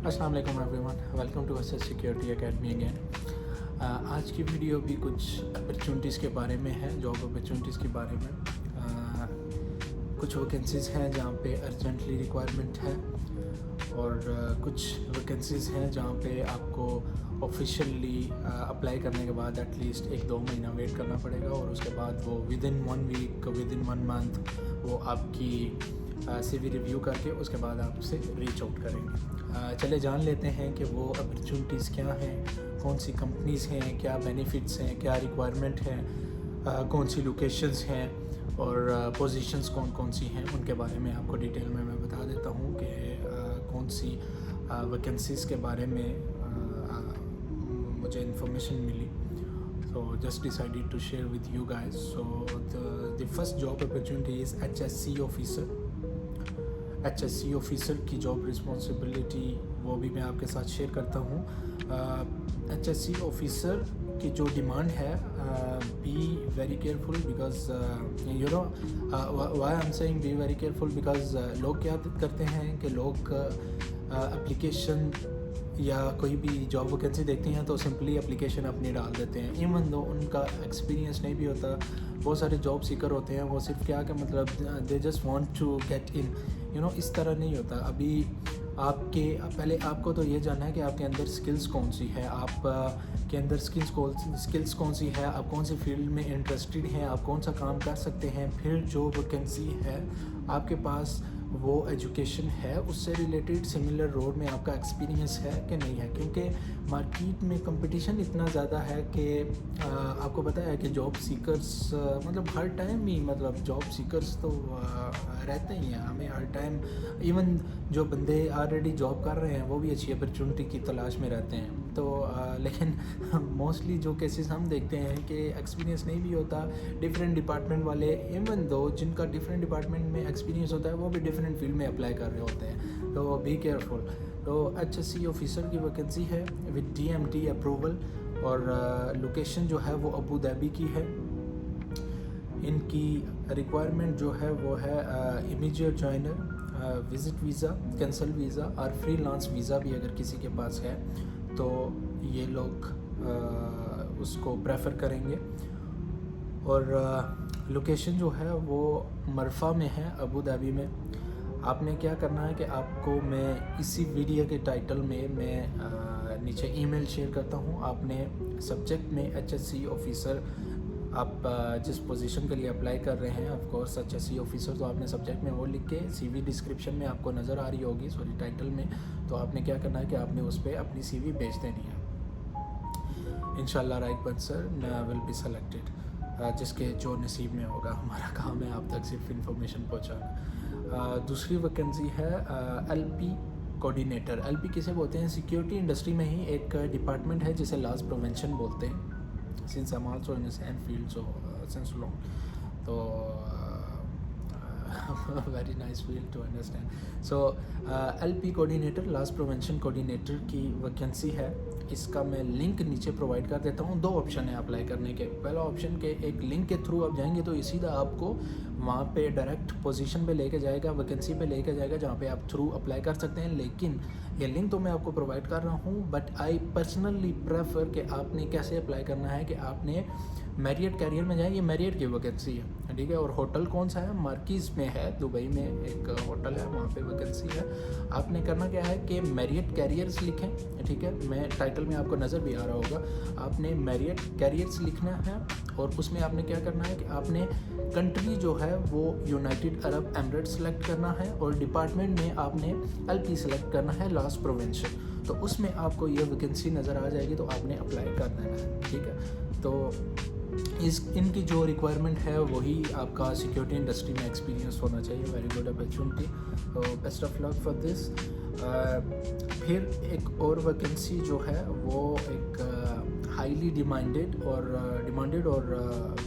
अस्सलाम वालेकुम everyone, welcome to SS security academy again. आज की वीडियो भी कुछ अपॉर्चुनिटीज़ के बारे में है, जॉब अपॉर्चुनिटीज़ के बारे में। कुछ वैकेंसीज़ हैं जहाँ पे अर्जेंटली रिक्वायरमेंट है और कुछ वैकेंसीज़ हैं जहाँ पे आपको ऑफिशियली अप्लाई करने के बाद एटलीस्ट 1-2 महीना वेट करना पड़ेगा और उसके बाद वो within 1 week, within 1 month वो आपकी CV रिव्यू करके उसके बाद आपसे रीच आउट करेंगे। चले जान लेते हैं कि वो अपॉर्चुनिटीज़ क्या हैं, कौन सी कंपनीज़ हैं, क्या बेनिफिट्स हैं, क्या रिक्वायरमेंट हैं, कौन सी लोकेशंस हैं और पोजीशंस कौन कौन सी हैं, उनके बारे में आपको डिटेल में मैं बता देता हूँ कि कौन सी वैकेंसीज़ के बारे में मुझे information milli. So just decided to share with you guys. So the first job opportunity is HSC officer. HSC officer की जॉब रिस्पॉन्सिबिलिटी वो भी मैं आपके साथ शेयर करता हूँ। HSC ऑफिसर की जो डिमांड है, be very careful because you know why I am saying be very careful because लोग क्या करते हैं कि लोग एप्लीकेशन या कोई भी जॉब वैकेंसी देखते हैं तो सिंपली एप्लीकेशन अपनी डाल देते हैं, इवन दो उनका एक्सपीरियंस नहीं भी होता। बहुत सारे जॉब सीकर होते हैं, वो सिर्फ क्या कि मतलब they just want to get in, you know, इस तरह नहीं होता। अभी आपके पहले आपको तो ये जानना है कि आपके अंदर स्किल्स कौन सी है, आप के अंदर स्किल्स कौन सी है, आप कौन सी फील्ड में इंटरेस्टेड हैं, आप कौन सा काम कर सकते हैं। फिर जो वैकेंसी है आपके पास वो एजुकेशन है, उससे रिलेटेड सिमिलर रोड में आपका एक्सपीरियंस है कि नहीं है, क्योंकि मार्केट में कंपटीशन इतना ज़्यादा है कि आपको पता है कि जॉब सीकर्स मतलब हर टाइम ही मतलब जॉब सीकर्स तो रहते ही हैं। हमें हर टाइम, इवन जो बंदे ऑलरेडी जॉब कर रहे हैं वो भी अच्छी अपॉर्चुनिटी की तलाश में रहते हैं। तो लेकिन मोस्टली जो केसेस हम देखते हैं कि एक्सपीरियंस नहीं भी होता, डिफरेंट डिपार्टमेंट वाले, इवन दो जिनका डिफरेंट डिपार्टमेंट में एक्सपीरियंस होता है वो भी डिफरेंट फील्ड में अप्लाई कर रहे होते हैं। तो बी केयरफुल। तो HSC ऑफिसर की वैकेंसी है विद DMT अप्रूवल और लोकेशन जो है वो अबू धाबी की है। इनकी रिक्वायरमेंट जो है वो है immediate joiner, visit visa, cancel visa और फ्रीलांस वीज़ा भी अगर किसी के पास है तो ये लोग उसको प्रेफर करेंगे। और लोकेशन जो है वो मरफा में है, अबू धाबी में। आपने क्या करना है कि आपको मैं इसी वीडियो के टाइटल में मैं नीचे ईमेल शेयर करता हूँ। आपने सब्जेक्ट में HSC ऑफिसर, आप जिस पोजीशन के लिए अप्लाई कर रहे हैं ऑफ कोर्स HSC ऑफिसर, तो आपने सब्जेक्ट में वो लिख के CV डिस्क्रिप्शन में आपको नज़र आ रही होगी, सॉरी टाइटल में, तो आपने क्या करना है कि आपने उस पर अपनी CV भेज देनी है। इंशाल्लाह right person will be selected, जिसके जो नसीब में होगा। हमारा काम है आप तक सिर्फ इंफॉर्मेशन पहुँचाना। दूसरी वैकेंसी है LP कोऑर्डिनेटर। LP किसे बोलते हैं? सिक्योरिटी इंडस्ट्री में ही एक डिपार्टमेंट है जिसे लॉस प्रिवेंशन बोलते हैं। Since I'm also in the same field, so since long, so very nice field to understand. So LP coordinator, loss prevention coordinator की वैकेंसी है। इसका मैं लिंक नीचे प्रोवाइड कर देता हूँ। 2 ऑप्शन है अप्लाई करने के। पहला ऑप्शन के एक लिंक के थ्रू आप जाएंगे तो ये सीधा आपको वहाँ पे डायरेक्ट पोजीशन पे लेके जाएगा, वैकेंसी पे लेके जाएगा जहाँ पे आप थ्रू अप्लाई कर सकते हैं। लेकिन ये लिंक तो मैं आपको प्रोवाइड कर रहा हूँ, बट आई पर्सनली प्रेफर कि आपने कैसे अप्लाई करना है कि आपने मैरियट कैरियर में जाएँ। ये मैरियट की वैकेंसी है, ठीक है। और होटल कौन सा है? मार्किज़ में है, दुबई में एक होटल है, वहाँ पे वैकेंसी है। आपने करना क्या है कि मैरियट कैरियर्स लिखें, ठीक है। मैं टाइटल में आपको नज़र भी आ रहा होगा। आपने मैरियट कैरियर्स लिखना है और उसमें आपने क्या करना है कि आपने कंट्री जो है वो यूनाइटेड अरब एमिरेट सेलेक्ट करना है और डिपार्टमेंट में आपने LP सेलेक्ट करना है, लॉस प्रिवेंशन। तो उसमें आपको ये वैकेंसी नज़र आ जाएगी, तो आपने अप्लाई कर देना है, ठीक है। तो इनकी जो रिक्वायरमेंट है वही आपका सिक्योरिटी इंडस्ट्री में एक्सपीरियंस होना चाहिए। वेरी गुड अपॉर्चुनिटी, तो best of luck for this. फिर एक और वैकेंसी जो है वो एक हाईली डिमांडेड और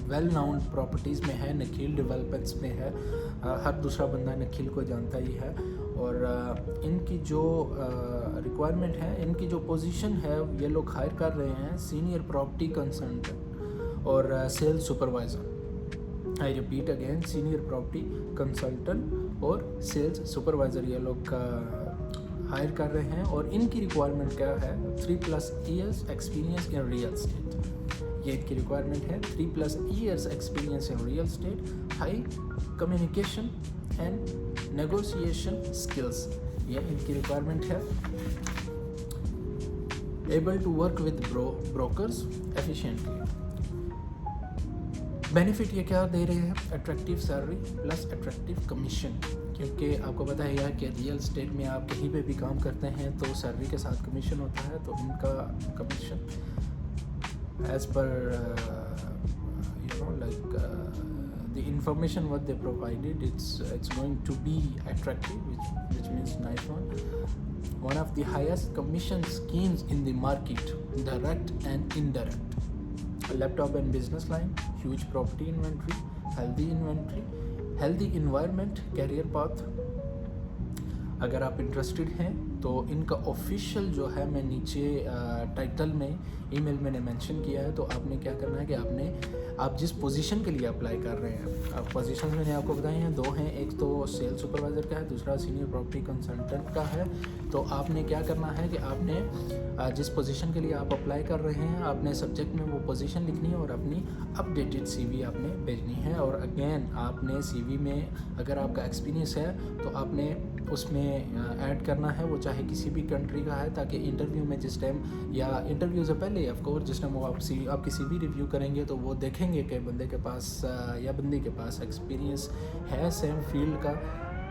वेल नाउन प्रॉपर्टीज़ में है, नखील डेवलपमेंट्स में है। हर दूसरा बंदा नखील को जानता ही है। और इनकी जो रिक्वायरमेंट है, इनकी जो पोजीशन है, ये लोग हायर कर रहे हैं सीनियर प्रॉपर्टी कंसल्टेंट और sales supervisor. I repeat again, senior property consultant और सेल्स सुपरवाइज़र ये लोग हायर कर रहे हैं और इनकी रिक्वायरमेंट क्या है 3+ years experience in real estate. ये इनकी रिक्वायरमेंट है 3+ years experience in real estate, high communication and negotiation skills, ये इनकी रिक्वायरमेंट है। Able to work with brokers efficiently. Benefit ये क्या दे रहे हैं, attractive salary plus attractive commission, क्योंकि आपको पता है यार कि रियल स्टेट में आप कहीं पे भी काम करते हैं तो सैलरी के साथ कमीशन होता है। तो इनका कमीशन एज पर the information what they provided, it's going to be attractive, which means nice one. One of the highest commission schemes in the market, direct and indirect. A laptop and business line, huge property inventory, healthy environment, career path. अगर आप interested हैं तो इनका official जो है मैं नीचे title में ईमेल मैंने मेंशन किया है। तो आपने क्या करना है कि आप जिस पोजीशन के लिए अप्लाई कर रहे हैं, अब पोजीशन मैंने आपको बताई हैं, 2 हैं, एक तो सेल्स सुपरवाइज़र का है, दूसरा सीनियर प्रॉपर्टी कंसल्टेंट का है। तो आपने क्या करना है कि आपने जिस पोजीशन के लिए आप अप्लाई कर रहे हैं आपने सब्जेक्ट में वो पोजीशन लिखनी है और अपनी अपडेटेड सीवी आपने भेजनी है। और अगेन आपने सीवी में अगर आपका एक्सपीरियंस है तो आपने उसमें ऐड करना है, वो चाहे किसी भी कंट्री का है, ताकि इंटरव्यू में जिस टाइम या इंटरव्यू से पहले ऑफ कोर्स जिस टाइम वो आपकी सीवी रिव्यू करेंगे तो वो देखेंगे कि बंदे के पास या बंदी के पास एक्सपीरियंस है, सेम फील्ड का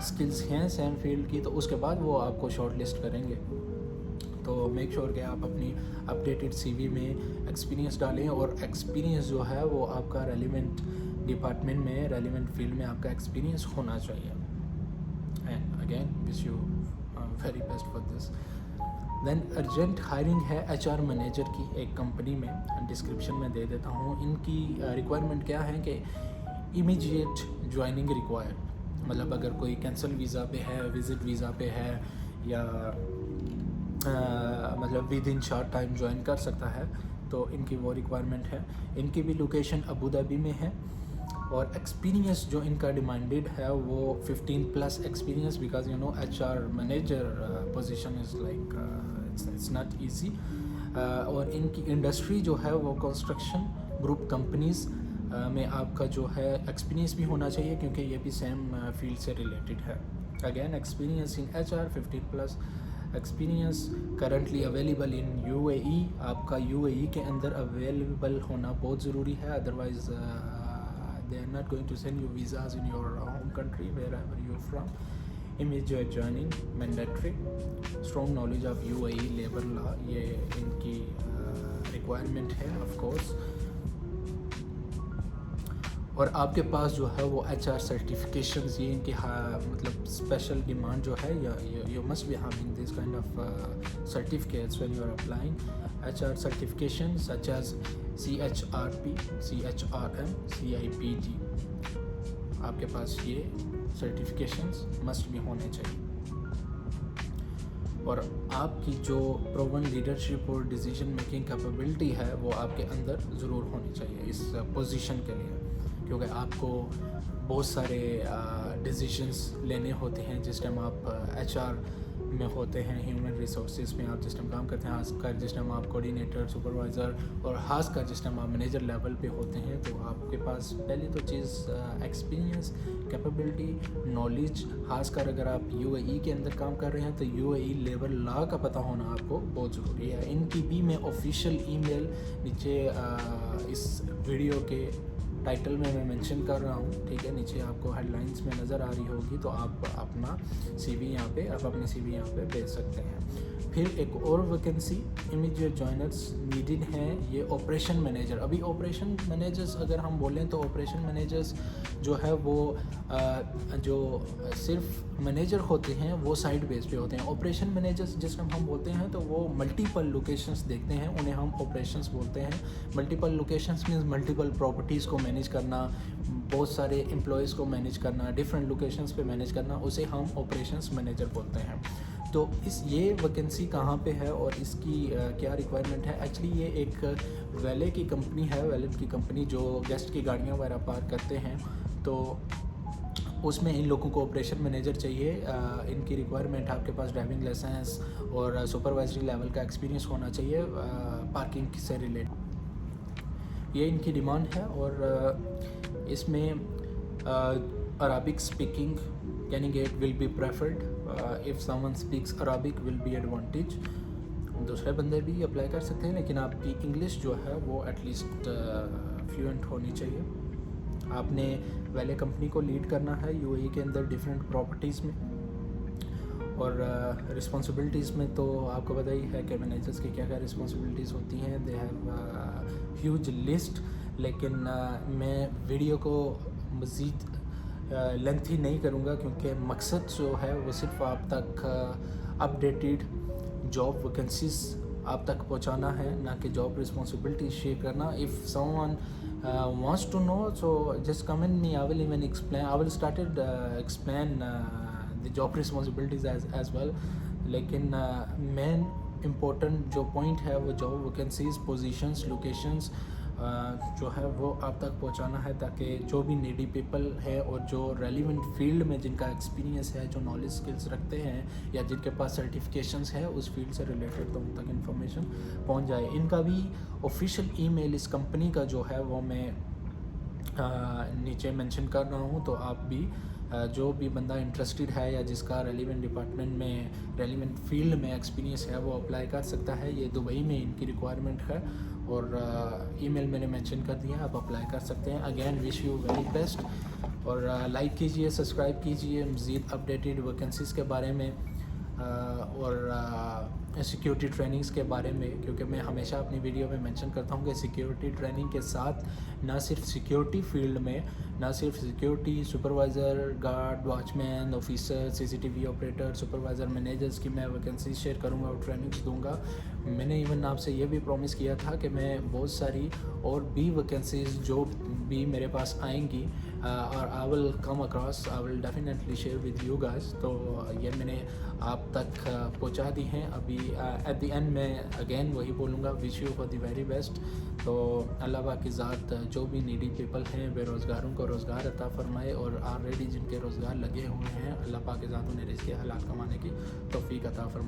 स्किल्स हैं सेम फील्ड की, तो उसके बाद वो आपको शॉर्ट लिस्ट करेंगे। तो मेक श्योर कि आप अपनी अपडेटेड सीवी में एक्सपीरियंस डालें और एक्सपीरियंस जो है वो आपका रेलिवेंट डिपार्टमेंट में, रेलिवेंट फील्ड में आपका एक्सपीरियंस होना चाहिए। And again wish you very best for this. Then urgent hiring है HR मैनेजर की एक कंपनी में, डिस्क्रिप्शन में दे देता हूँ। इनकी रिक्वायरमेंट क्या है कि इमीडिएट ज्वाइनिंग रिक्वायर्ड, मतलब अगर कोई कैंसल वीज़ा पे है, विज़िट वीज़ा पे है या मतलब with in short time join कर सकता है, तो इनकी वो रिक्वायरमेंट है। इनकी भी लोकेशन अबू धाबी में है और एक्सपीरियंस जो इनका डिमांडेड है वो 15+ experience, because you know HR manager position is like it's not easy. और इनकी इंडस्ट्री जो है वो कंस्ट्रक्शन ग्रुप कंपनीज़ में आपका जो है एक्सपीरियंस भी होना चाहिए, क्योंकि ये भी सेम फील्ड से रिलेटेड है। Again experience in HR 15+ experience, currently available in UAE, आपका UAE के अंदर अवेलेबल होना बहुत ज़रूरी है, otherwise they are not going to send you visas in your home country wherever you're from. Immediate joining mandatory, strong knowledge of UAE labor law, ये इनकी requirement है of course। और आपके पास जो है वो HR सर्टिफिकेशंस, ये इनकी मतलब स्पेशल डिमांड जो है, you must be having this kind of certificates when you are applying। HR certifications such as CHRP, CHRM, CIPD, आपके पास ये सर्टिफिकेशंस मस्ट भी होने चाहिए। और आपकी जो प्रोवन लीडरशिप और डिसीजन मेकिंग कैपेबिलिटी है वो आपके अंदर ज़रूर होनी चाहिए इस पोजीशन के लिए, क्योंकि आपको बहुत सारे डिसीजंस लेने होते हैं जिस टाइम आप HR में होते हैं, ह्यूमन रिसोर्सेज में आप जिस टाइम काम करते हैं, खासकर जिस टाइम आप कोऑर्डिनेटर, सुपरवाइज़र और खासकर जिस टाइम आप मैनेजर लेवल पे होते हैं, तो आपके पास पहली तो चीज़ एक्सपीरियंस, कैपेबिलिटी, नॉलेज, खासकर अगर आप UAE के अंदर काम कर रहे हैं तो UAE लेबर लॉ का पता होना आपको बहुत ज़रूरी है। इनकी भी मैं ऑफिशियल ईमेल नीचे इस वीडियो के टाइटल में मैं मेंशन कर रहा हूँ, ठीक है, नीचे आपको हेडलाइंस में नज़र आ रही होगी, तो आप अपना CV यहाँ पे, आप अपनी CV यहाँ पे भेज सकते हैं। फिर एक और वैकेंसी इमीडिएट जॉइनर्स नीडेड हैं, ये ऑपरेशन मैनेजर। अभी ऑपरेशन मैनेजर्स अगर हम बोलें तो ऑपरेशन मैनेजर्स जो है वो जो सिर्फ मैनेजर होते हैं वो साइड बेस पे होते हैं। ऑपरेशन मैनेजर्स जिस टाइम हम बोलते हैं तो वो मल्टीपल लोकेशंस देखते हैं, उन्हें हम ऑपरेशंस बोलते हैं। Multiple locations means multiple properties को मैनेज करना, बहुत सारे एम्प्लॉयज़ को मैनेज करना, डिफरेंट लोकेशंस पे मैनेज करना, उसे हम ऑपरेशंस मैनेजर बोलते हैं। तो ये वैकेंसी कहाँ पे है और इसकी क्या रिक्वायरमेंट है? एक्चुअली ये एक वैले की कंपनी है, वैलेट की कंपनी जो गेस्ट की गाड़ियाँ वगैरह पार्क करते हैं, तो उसमें इन लोगों को ऑपरेशन मैनेजर चाहिए। इनकी रिक्वायरमेंट आपके पास ड्राइविंग लाइसेंस और सुपरवाइजरी लेवल का एक्सपीरियंस होना चाहिए पार्किंग से रिलेटेड, ये इनकी डिमांड है। और इसमें Arabic speaking candidate will be preferred, if someone speaks Arabic will be advantage. दूसरे बंदे भी अप्लाई कर सकते हैं, लेकिन आपकी इंग्लिश जो है वो एटलीस्ट फ्लुएंट होनी चाहिए। आपने पहले कंपनी को लीड करना है यूएई के अंदर डिफरेंट प्रॉपर्टीज़ में, और रिस्पॉन्सिबिलिटीज़ में तो आपको पता ही है कि मैनेजर्स की क्या क्या रिस्पॉन्सिबिलिटीज़ होती हैं। दे हैव ह्यूज लिस्ट, लेकिन मैं वीडियो को मज़ीद लेंथी नहीं करूँगा, क्योंकि मकसद जो है वो सिर्फ आप तक अपडेटेड जॉब वैकेंसीज आप तक पहुंचाना है, ना कि जॉब रिस्पॉन्सिबिलिटी शेयर करना। If someone wants to know, so just comment me, I will even explain, I will started explain the job responsibilities as well। लेकिन मेन इम्पोर्टेंट जो पॉइंट है वो जॉब वैकेंसीज, पोजीशंस, लोकेशंस जो है वो आप तक पहुंचाना है, ताकि जो भी नीडी पीपल है और जो रेलिवेंट फील्ड में जिनका एक्सपीरियंस है, जो नॉलेज स्किल्स रखते हैं या जिनके पास सर्टिफिकेशंस है उस फील्ड से रिलेटेड, तो उन तक इन्फॉर्मेशन पहुंच जाए। इनका भी ऑफिशियल ईमेल इस कंपनी का जो है वो मैं नीचे मेंशन कर रहा हूँ, तो आप भी जो भी बंदा इंटरेस्टेड है या जिसका रेलिवेंट डिपार्टमेंट में, रेलिवेंट फील्ड में एक्सपीरियंस है, वो अप्लाई कर सकता है। ये दुबई में इनकी रिक्वायरमेंट है, और ईमेल मैंने मेंशन कर दिया, आप अप्लाई कर सकते हैं। Again wish you very best, और लाइक कीजिए, सब्सक्राइब कीजिए मज़ीद अपडेटेड वैकेंसीज़ के बारे में और सिक्योरिटी ट्रेनिंग्स के बारे में, क्योंकि मैं हमेशा अपनी वीडियो में मेंशन करता हूँ कि सिक्योरिटी ट्रेनिंग के साथ ना सिर्फ सिक्योरिटी फील्ड में, ना सिर्फ security supervisor, guard, watchman, officer, CCTV operator, supervisor, managers की मैं वैकेंसी शेयर करूँगा और ट्रेनिंग्स दूँगा। मैंने इवन आपसे ये भी प्रॉमिस किया था कि मैं बहुत सारी और भी वैकेंसीज़ जो भी मेरे पास आएंगी और I will come across, I will definitely share with you guys. तो ये मैंने आप तक पहुंचा दी हैं। अभी एट द एंड मैं अगेन वही बोलूँगा, wish you for the very best. तो अल्लाह पाक की ज़ात जो भी नीडी पीपल हैं, बेरोज़गारों को रोज़गार अता फ़रमाए, और ऑलरेडी जिनके रोज़गार लगे हुए हैं, अल्लाह पाक की ज़ात उन्हें रिज़्क़ हलाल कमाने की तौफ़ीक अता फ़रमाए।